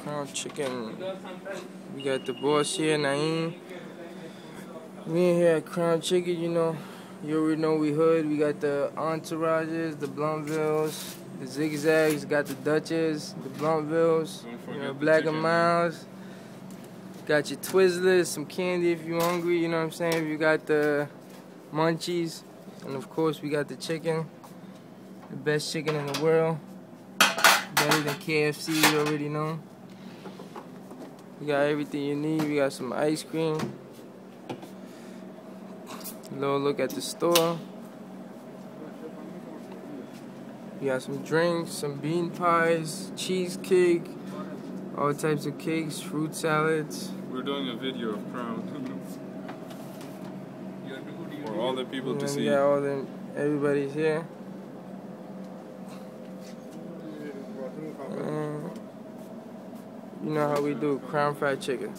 Crown Chicken. We got the boss here, Naeem. We in here at Crown Chicken, you know. You already know we hood. We got the Entourages, the Bluntvilles, the Zigzags, got the Dutches, the Bluntvilles, you know, Black and Miles. Got your Twizzlers, some candy if you're hungry, you know what I'm saying? You got the Munchies, and of course we got the chicken. The best chicken in the world. Better than KFC, you already know. We got everything you need. We got some ice cream. A little look at the store. We got some drinks, some bean pies, cheesecake, all types of cakes, fruit salads. We're doing a video of Crown for all the people to see. We got everybody's here. You know how we do, Crown Fried Chicken.